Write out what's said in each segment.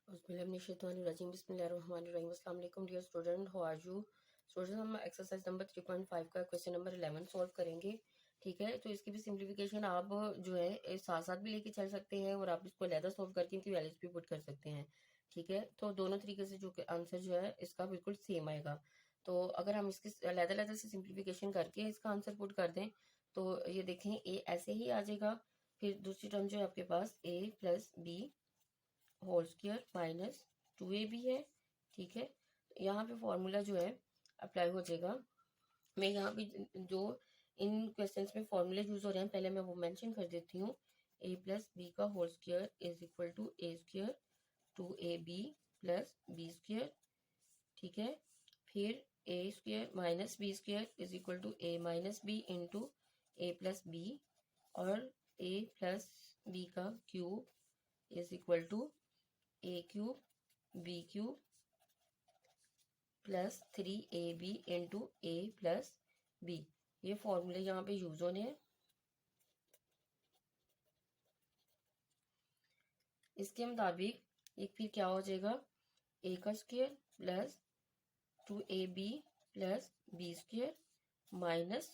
बिस्मिल्लाहिर्रहमानिर्रहीम बिस्मिल्लाहिर्रहमानिर्रहीम अस्सलाम वालेकुम dear student, how are you student. हम एक्सरसाइज नंबर 3.5 का क्वेश्चन नंबर 11 सॉल्व करेंगे। ठीक है, तो इसकी भी सिंप्लीफिकेशन आप जो है साथ साथ भी लेके चल सकते हैं और आप इसको अलहदा सॉल्व करके इनकी वैल्यूज भी पुट कर सकते हैं। ठीक है, तो दोनों तरीके से जो आंसर जो है इसका बिल्कुल सेम आएगा। तो अगर हम इसकी अलहदा अलहदा से सिंप्लीफिकेशन करके इसका आंसर पुट कर दें तो ये देखें ए ऐसे ही आ जाएगा। फिर दूसरी टर्म जो है आपके पास A plus B whole square minus 2ab है। ठीक है, यहाँ पे फॉर्मूला जो है अप्लाई हो जाएगा। मैं यहाँ पे जो इन क्वेश्चंस में फॉर्मूले यूज हो रहे हैं पहले मैं वो मेंशन कर देती हूँ। a प्लस बी का whole square is equal to A square 2ab plus B square. ठीक है, फिर A square minus B square is equal to A minus B into A plus B और a प्लस बी का cube is equal to A cube B cube plus 3ab into A plus B. ये फॉर्मूले यहाँ पे use होने हैं। इसके मुताबिक एक फिर क्या हो जाएगा, ए का square plus 2ab plus B square minus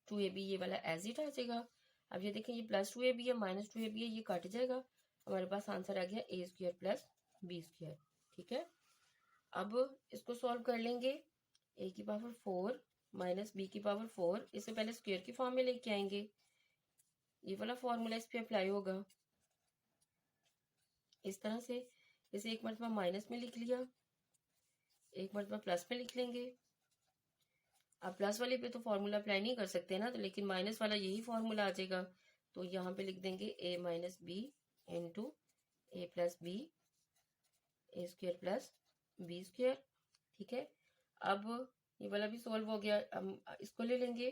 2ab, ये वाला एज इट आ जाएगा। अब ये देखें, ये प्लस 2ab है माइनस 2ab है, ये कट जाएगा। हमारे पास आंसर आ गया ए स्क्वायर प्लस बी स्क्वायर। ठीक है, अब इसको सॉल्व कर लेंगे। ए की पावर 4 माइनस बी की पावर 4, इससे पहले स्क्वायर की फॉर्म में लेके आएंगे। ये वाला फॉर्मूला इस पे अप्लाई होगा इस तरह से। इसे एक मरतबा माइनस में लिख लिया, एक मरतबा प्लस में लिख लेंगे। अब प्लस वाले पे तो फॉर्मूला अप्लाई नहीं कर सकते ना, तो लेकिन माइनस वाला यही फॉर्मूला आ जाएगा। तो यहाँ पे लिख देंगे ए minus B into A plus B A square plus B square. ठीक है, अब ये वाला भी सॉल्व हो गया। हम इसको ले लेंगे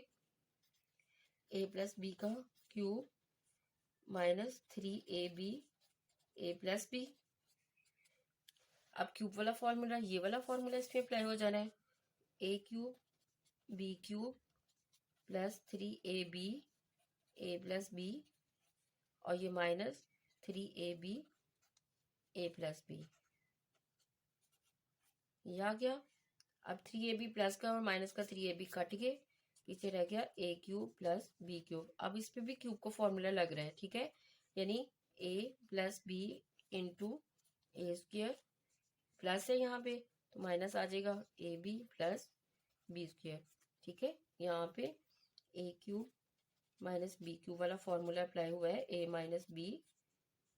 ए प्लस बी का cube minus 3ab A plus B. अब क्यूब वाला फॉर्मूला, ये वाला फॉर्मूला इसमें अप्लाई हो जाना है। A cube B cube plus 3ab A plus B और ये minus 3ab A plus B. ये आ गया। अब 3ab प्लस का और माइनस का 3ab कट गए, पीछे रह गया ए क्यूब प्लस बी क्यूब। अब इस पे भी क्यूब को फॉर्मूला लग रहा है। ठीक है, यानी A plus B into A square plus है यहाँ पे तो माइनस आ जाएगा A B plus B square. ठीक है, यहाँ पे A cube minus B cube वाला फॉर्मूला अप्लाई हुआ है, A minus B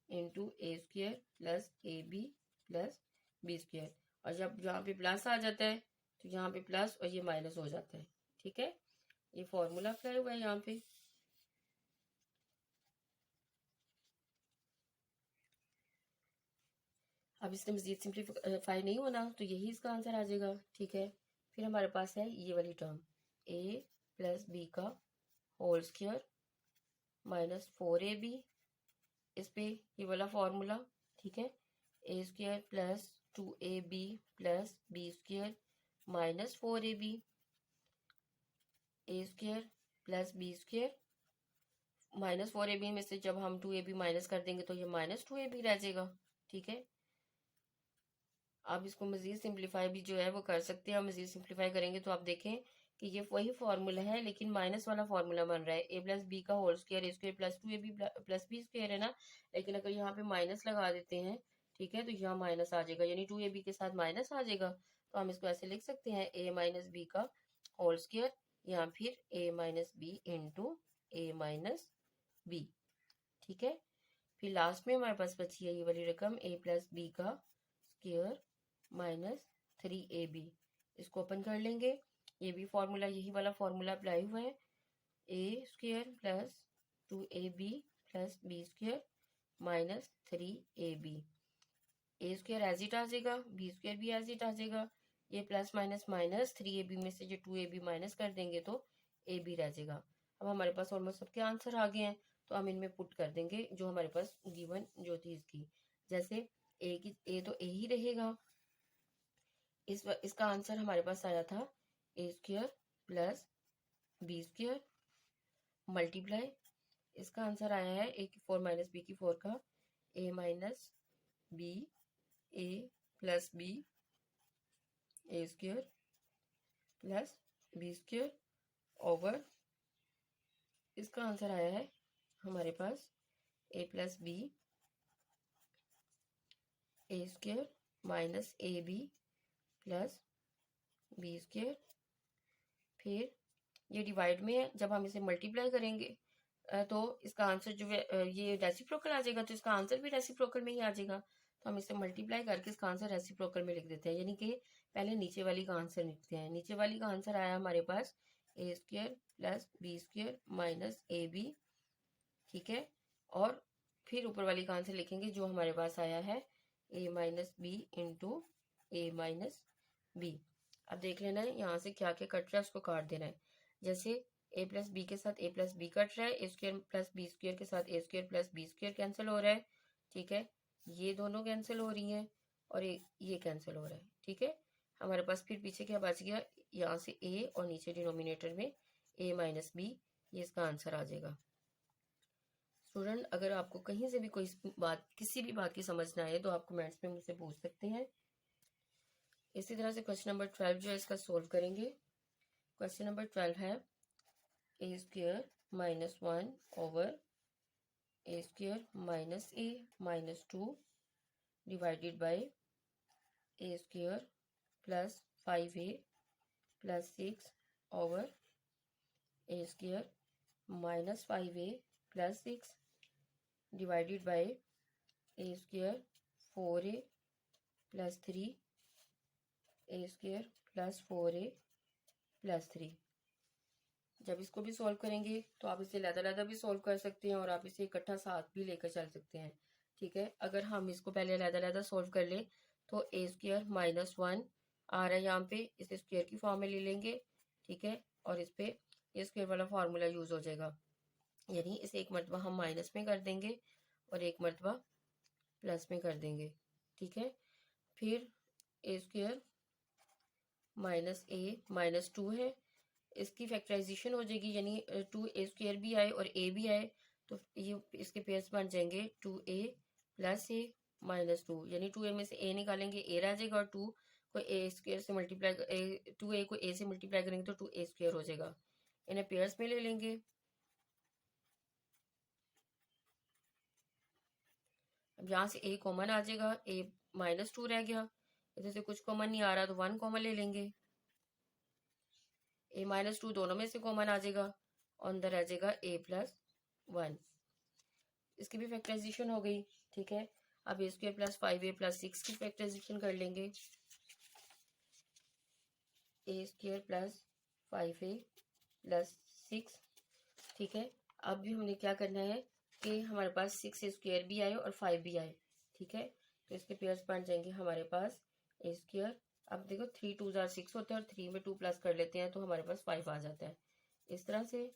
into A square plus A B plus B square. और जब यहाँ पे प्लस आ जाता है तो यहाँ पे प्लस और ये माइनस हो जाता है। ठीक है, ये फॉर्मूला अप्लाई हुआ है यहाँ पे। अब इसने मजीद सिंप्लीफाई नहीं होना तो यही इसका आंसर आ जाएगा। ठीक है, फिर हमारे पास है ये वाली टर्म ए प्लस बी का होल स्क्वायर माइनस 4ab, इस पे ये वाला फॉर्मूला। ठीक है, A square plus 2ab plus B square minus 4ab A square plus B square minus 4ab में से जब हम 2ab माइनस कर देंगे तो ये माइनस 2ab रह जाएगा। ठीक है, आप इसको मजीद सिंप्लीफाई भी जो है वो कर सकते हैं। मजीद सिंप्लीफाई करेंगे तो आप देखें कि ये वही फॉर्मूला है लेकिन माइनस वाला फॉर्मूला बन रहा है। ए प्लस बी का whole square A square plus 2ab plus B square है ना, लेकिन अगर यहाँ पे माइनस लगा देते हैं, ठीक है, तो यहाँ माइनस आ जाएगा, यानी 2ab के साथ माइनस आ जाएगा। तो हम इसको ऐसे लिख सकते हैं ए माइनस बी का होल स्क्वायर या फिर ए माइनस बी इंटू ए माइनस बी। ठीक है, फिर लास्ट में हमारे पास बची है ये वाली रकम ए प्लस बी का स्क्वायर माइनस 3ab। इसको ओपन कर लेंगे, ये भी फॉर्मूला यही वाला फॉर्मूला अप्लाई हुआ है। A square plus 2ab plus B square minus 3ab। A square as it आ जाएगा, बी स्क्वायर भी एज इट आ जाएगा। ये प्लस माइनस माइनस 3ab में से जो 2ab माइनस कर देंगे तो ab रह जाएगा। अब हमारे पास ऑलमोस्ट सबके आंसर आ गए हैं तो हम इनमें पुट कर देंगे जो हमारे पास गिवन जो थी इसकी। जैसे ए तो ए ही रहेगा। इसका आंसर हमारे पास आया था A square plus B square multiply, इसका आंसर आया है ए की 4 माइनस बी की 4 का A minus B A plus B A square plus B square over, इसका आंसर आया है हमारे पास A plus B A square minus A B plus B square. फिर ये डिवाइड में है, जब हम इसे मल्टीप्लाई करेंगे तो इसका आंसर जो है ये रेसिप्रोकल आ जाएगा, तो इसका आंसर भी रेसिप्रोकल में ही आ जाएगा। तो हम इसे मल्टीप्लाई करके इसका आंसर रेसिप्रोकल में लिख देते हैं, यानी कि पहले नीचे वाली का आंसर लिखते हैं। नीचे वाली का आंसर आया हमारे पास A square plus B square minus A B, ठीक है। और फिर ऊपर वाली का आंसर लिखेंगे जो हमारे पास आया है A minus B into A minus B. अब देख लेना है यहाँ से क्या क्या कट रहा है, उसको काट देना है। जैसे ए प्लस बी के साथ ए प्लस बी कट रहा है, A square plus B square के साथ A square plus B square cancel हो रहा है, ठीक है। ये दोनों कैंसिल हो रही हैं और ये कैंसिल हो रहा है, ठीक है। हमारे पास फिर पीछे क्या बच गया, यहाँ से ए और नीचे डिनोमिनेटर में ए माइनस बी, ये इसका आंसर आ जाएगा। स्टूडेंट, अगर आपको कहीं से भी कोई बात, किसी भी बात की समझ ना आए तो आप कमेंट्स में मुझसे पूछ सकते हैं। इसी तरह से क्वेश्चन नंबर 12 जो है इसका सोल्व करेंगे। क्वेश्चन नंबर 12 है A square minus 1 over A square minus A minus 2 divided by A square plus 5a plus 6 over A square minus 5a plus 6 divided by A square 4a plus 3 A square plus 4a plus 3। जब इसको भी solve करेंगे तो आप इसे अलग-अलग भी solve कर सकते हैं और आप इसे इकट्ठा साथ भी लेकर चल सकते हैं, ठीक है। अगर हम इसको पहले अलग-अलग सॉल्व कर ले तो ए स्क्वायर माइनस 1 आ रहा है यहाँ पे, इसे स्क्वायर की फॉर्म में ले लेंगे, ठीक है। और इस पे ए स्क्वायर वाला फार्मूला यूज हो जाएगा, यानी इसे एक मरतबा हम माइनस में कर देंगे और एक मरतबा प्लस में कर देंगे, ठीक है। फिर A square minus A minus 2 है, इसकी फैक्टराइजेशन हो जाएगी, यानी 2a स्क्वायर भी आए और a भी आए तो ये इसके पेयर्स बन जाएंगे 2a प्लस a माइनस 2, यानी 2a में से a निकालेंगे a रह जाएगा और 2 को a स्क्वायर से मल्टीप्लाई 2a को a से मल्टीप्लाई करेंगे तो 2a स्क्वायर हो जाएगा। इन्हें पेयर्स में ले लेंगे। अब यहाँ से a कॉमन आ जाएगा, a माइनस 2 रह गया, इधर से कुछ कॉमन नहीं आ रहा तो 1 कॉमन ले लेंगे। a माइनस 2 दोनों में से कॉमन आ जाएगा और अंदर रह जाएगा a प्लस 1, इसकी भी फैक्टराइजेशन हो गई, ठीक है। अब ए स्क्वायर प्लस 5a प्लस 6 की फैक्टराइजेशन कर लेंगे, ए स्क्वायर प्लस 5a प्लस 6, ठीक है। अब भी हमने क्या करना है कि हमारे पास 6 स्क्वायर भी आए और 5 भी आए, ठीक है। तो इसके पेयर्स बन जाएंगे हमारे पास ए स्क्वायर, अब देखो 3 2 6 होते हैं और 3 में 2 प्लस कर लेते हैं तो हमारे पास 5 आ जाता है। इस तरह से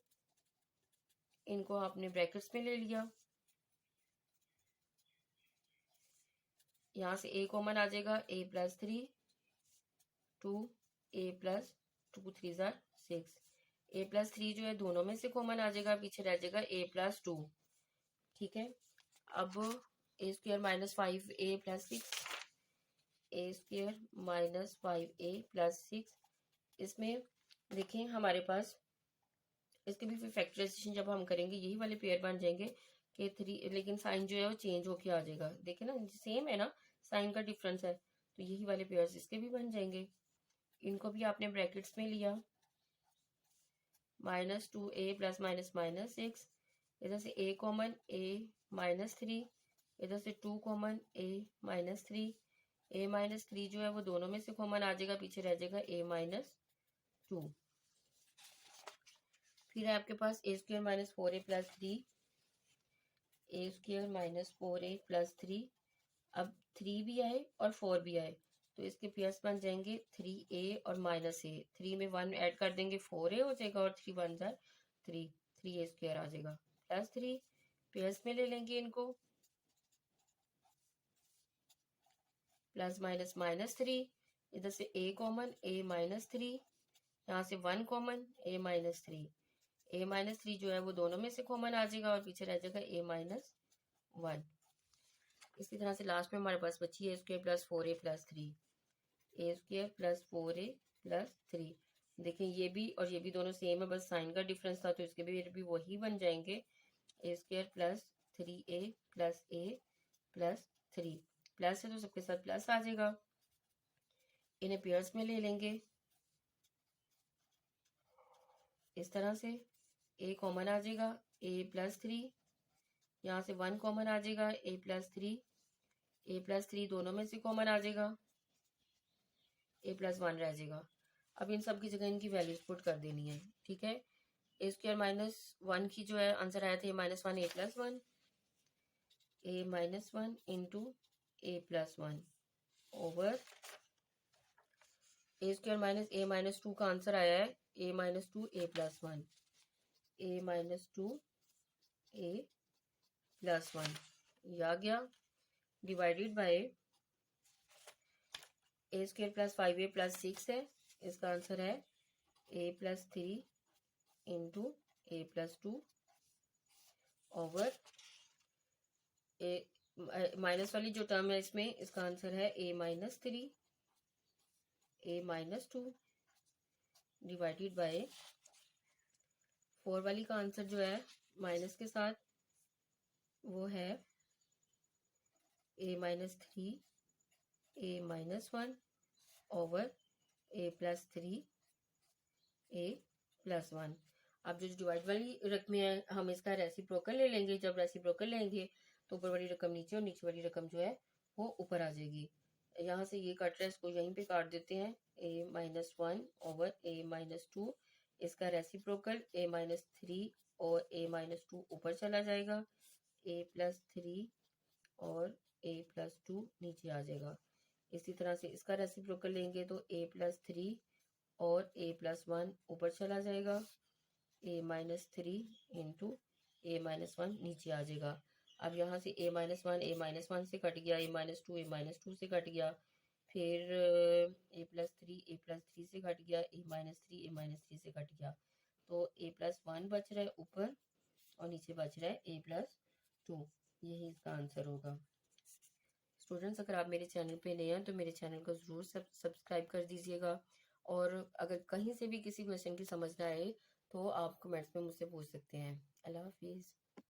इनको आपने ब्रैकेट्स में ले लिया, यहाँ से a कॉमन आ जाएगा, a plus 3 2 a plus 2 3 6, a plus 3 जो है दोनों में से कॉमन आ जाएगा, पीछे रह जाएगा a प्लस 2, ठीक है। अब a square minus 5a plus 6, A square minus 5a plus 6, इसमें देखें हमारे पास इसके भी फिर फैक्टराइजेशन जब हम करेंगे यही वाले पेयर बन जाएंगे कि 3, लेकिन साइन जो है वो चेंज होके आ जाएगा, देखें ना सेम है ना, साइन का डिफरेंस है, तो यही वाले पेयर्स इसके भी बन जाएंगे। इनको भी आपने ब्रैकेट्स में लिया, minus 2a plus minus minus 6, इधर से a कॉमन a माइनस 3, इधर से 2 common a minus 3, a minus 3 जो है वो दोनों में से कॉमन आ जाएगा, पीछे रह जाएगा a माइनस 2। फिर है आपके पास A square minus 4a plus 3, A square minus 4a plus 3, अब 3 भी आए और 4 भी आए तो इसके पेयर्स बन जाएंगे 3a और माइनस a, 3 में 1 ऐड कर देंगे 4a हो जाएगा और 3 1 जा 3, 3a स्क्वायर आ जाएगा प्लस 3, पेयर्स में ले लेंगे इनको, प्लस माइनस माइनस 3, इधर से a कॉमन a माइनस 3, यहाँ से 1 common a minus 3, a minus 3 जो है वो दोनों में से कॉमन आ जाएगा और पीछे रह जाएगा a माइनस 1। इसी तरह से लास्ट में हमारे पास बची है A² plus 4A plus 3, A² plus 4A plus 3। देखें ये भी और ये भी दोनों सेम है, बस साइन का डिफरेंस था, तो इसके भी वही बन जाएंगे। A² plus 3A plus A plus 3, plus है तो सबके साथ प्लस आ जाएगा। इन्हें पेयर्स में ले लेंगे इस तरह से, A कॉमन आ जाएगा, A प्लस 3, यहाँ से 1 कॉमन आ जाएगा, A प्लस 3, A प्लस 3 दोनों में से कॉमन आ जाएगा, A प्लस 1 रह जाएगा। अब इन सब की जगह इनकी वैल्यूज पुट कर देनी है, ठीक है। A² माइनस 1 की जो है आंसर आया था A minus 1 A plus 1, A minus 1 into A plus 1 over A² minus A minus 2 का आंसर आया है A minus 2 A plus 1, A minus 2 A plus 1, ये आ गया, divided by A² plus 5A plus 6 है, इसका आंसर है A plus 3 into A plus 2 over A minus वाली जो टर्म है इसमें, इसका आंसर है A minus 3 A minus 2 divided bye 4 वाली का आंसर जो है माइनस के साथ वो है A minus 3 A minus 1 over A plus 3 A plus 1। अब जो डिवाइड वाली रकम है हम इसका रेसिप्रोकल ले लेंगे। जब रेसिप्रोकल लेंगे तो ऊपर वाली रकम नीचे और नीचे वाली रकम जो है वो ऊपर आ जाएगी। यहाँ से ये कट रहा है, इसको यहीं पे काट देते हैं। A minus 1 over A minus 2, इसका रेसिप्रोकल A माइनस 3 और A माइनस 2 ऊपर चला जाएगा, A प्लस 3 और A प्लस 2 नीचे आ जाएगा। इसी तरह से इसका रेसिप्रोकल लेंगे तो A प्लस 3 और A प्लस 1 ऊपर चला जाएगा, A minus 3 into A minus 1 नीचे आ जाएगा। अब यहाँ से A माइनस 1 A माइनस 1 से कट गया, A माइनस 2 A माइनस 2 से कट गया, फिर A प्लस 3 A प्लस 3 से कट गया, A माइनस 3 A माइनस 3 से कट गया, तो A प्लस 1 बच रहा है ऊपर और नीचे बच रहा है A प्लस 2। यही इसका आंसर होगा। स्टूडेंट्स, अगर आप मेरे चैनल पे नए हैं तो मेरे चैनल को ज़रूर सब्सक्राइब कर दीजिएगा, और अगर कहीं से भी किसी क्वेश्चन की समझ ना आए तो आप कमेंट्स में मुझसे पूछ सकते हैं। अल्लाह हाफिज़।